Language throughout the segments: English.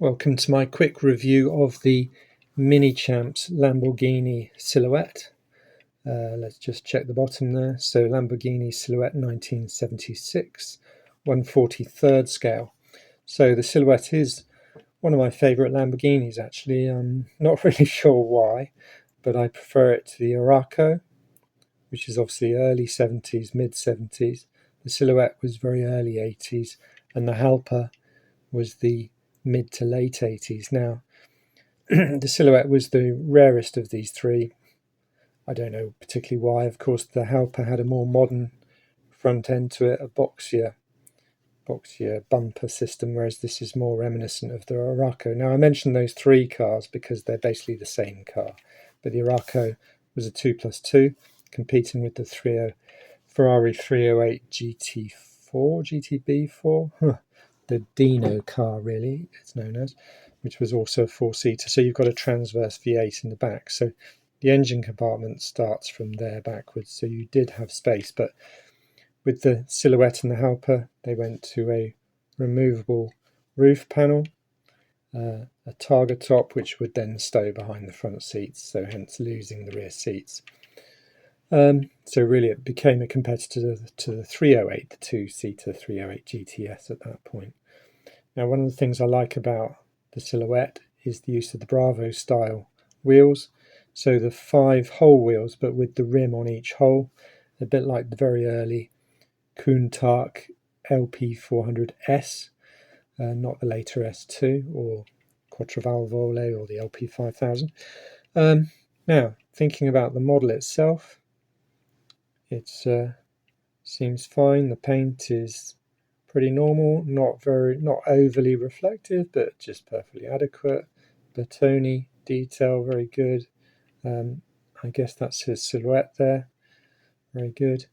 Welcome to my quick review of the Minichamps Lamborghini Silhouette. Let's just check the bottom there. So Lamborghini Silhouette 1976, 1/43rd scale. So the Silhouette is one of my favourite Lamborghinis actually. I'm not really sure why, but I prefer it to the Araco, which is obviously early 70s, mid 70s. The Silhouette was very early 80s, and the Halpa was the mid to late 80s. Now, the Silhouette was the rarest of these three. I don't know particularly why. Of course, the Halpa had a more modern front end to it, a boxier bumper system, whereas this is more reminiscent of the Araco. Now, I mentioned those three cars because they're basically the same car, but the Araco was a 2+2, competing with the Ferrari 308 GT4, GTB4, the Dino car, really, it's known as, which was also a four-seater. So you've got a transverse V8 in the back. So the engine compartment starts from there backwards. So you did have space, but with the Silhouette and the Halpa, they went to a removable roof panel, a targa top, which would then stow behind the front seats, so hence losing the rear seats. So really it became a competitor to the 308, the two-seater 308 GTS at that point. Now, one of the things I like about the Silhouette is the use of the Bravo style wheels. So the 5-hole wheels, but with the rim on each hole, a bit like the very early Countach LP400S, not the later S2 or Quattrovalvole or the LP5000. Now, thinking about the model itself, it seems fine. The paint is pretty normal, not overly reflective, but just perfectly adequate. Bertone detail, very good. I guess that's his silhouette there, very good.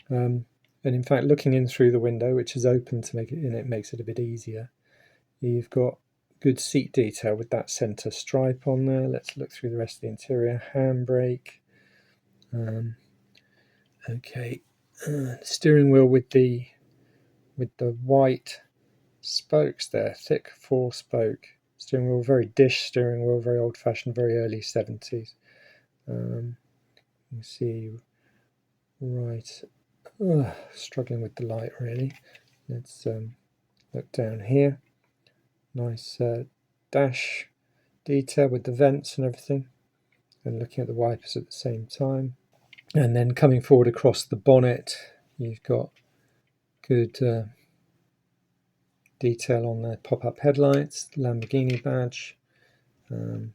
And in fact, looking in through the window, which is open to make it in, it makes it a bit easier. You've got good seat detail with that center stripe on there. Let's look through the rest of the interior. Handbrake. Okay, steering wheel with the white spokes there, thick 4-spoke steering wheel, very dish steering wheel, very old-fashioned, very early 70s. You see, right, struggling with the light really. Let's look down here. Nice dash detail with the vents and everything, and looking at the wipers at the same time. And then coming forward across the bonnet, you've got good detail on the pop-up headlights, Lamborghini badge. There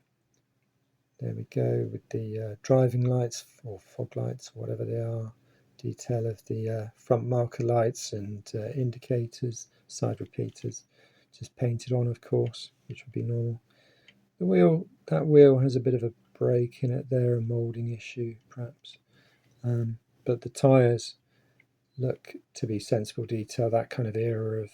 we go with the driving lights or fog lights, or whatever they are. Detail of the front marker lights and indicators, side repeaters, just painted on, of course, which would be normal. The wheel, that wheel has a bit of a break in it there, a moulding issue perhaps. But the tyres look to be sensible detail, that kind of era of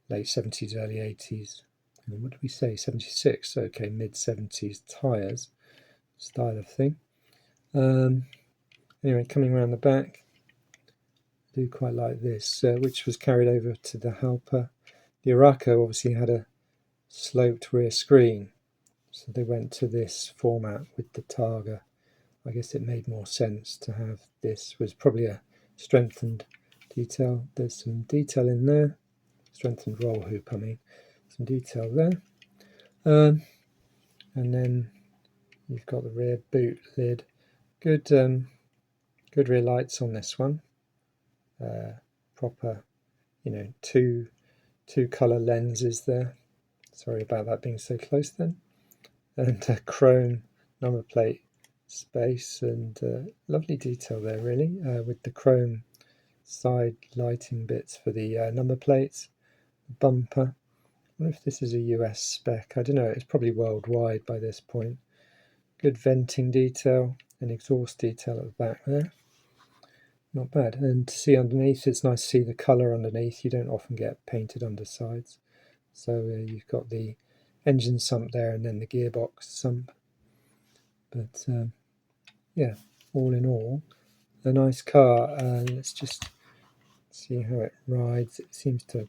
late 70s, early 80s. And what did we say? 76, okay, mid 70s tyres style of thing. Anyway, coming around the back, I do quite like this, which was carried over to the Halpa. The Araco obviously had a sloped rear screen, so they went to this format with the Targa. I guess it made more sense to have this. Was probably a strengthened detail. There's some detail in there, strengthened roll hoop, I mean, some detail there. And then you've got the rear boot lid. Good rear lights on this one. Proper, two colour lenses there. Sorry about that being so close then. And a chrome number plate space, and lovely detail there really, with the chrome side lighting bits for the number plates, bumper. I wonder if this is a US spec. I don't know, it's probably worldwide by this point. Good venting detail and exhaust detail at the back there. Not bad. And to see underneath, it's nice to see the colour underneath. You don't often get painted undersides. So you've got the engine sump there and then the gearbox sump. But yeah, all in all, a nice car. Let's just see how it rides. It seems to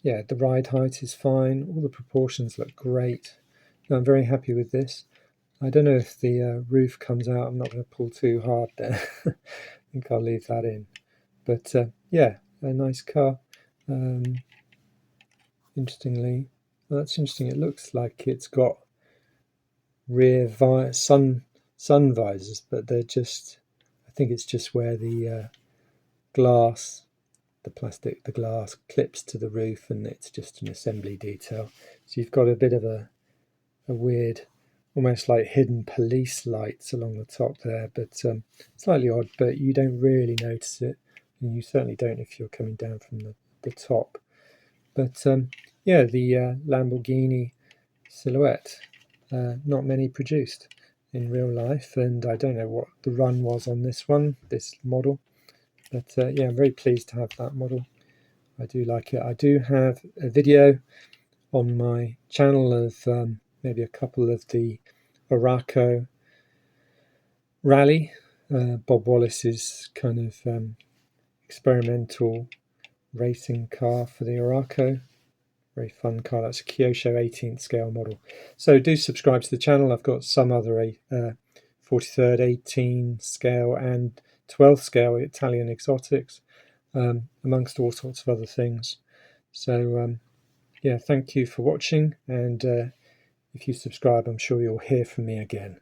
yeah, the ride height is fine. All the proportions look great. I'm very happy with this. I don't know if the roof comes out. I'm not going to pull too hard there. I think I'll leave that in. But yeah, a nice car. Interestingly, well, that's interesting. It looks like it's got rear sun visors, but they're just. I think it's just where the glass, the glass clips to the roof, and it's just an assembly detail. So you've got a bit of a weird, almost like hidden police lights along the top there, but slightly odd, but you don't really notice it, and you certainly don't if you're coming down from the top. But yeah, the Lamborghini Silhouette, not many produced in real life, and I don't know what the run was on this model, but yeah, I'm very pleased to have that model. I do like it. I do have a video on my channel of maybe a couple of the Araco Rally, Bob Wallace's kind of experimental racing car for the Araco. Very fun car. That's a Kyosho 18th scale model. So do subscribe to the channel. I've got some other 43rd, 18 scale and 12th scale Italian exotics, amongst all sorts of other things. So yeah, thank you for watching, and if you subscribe, I'm sure you'll hear from me again.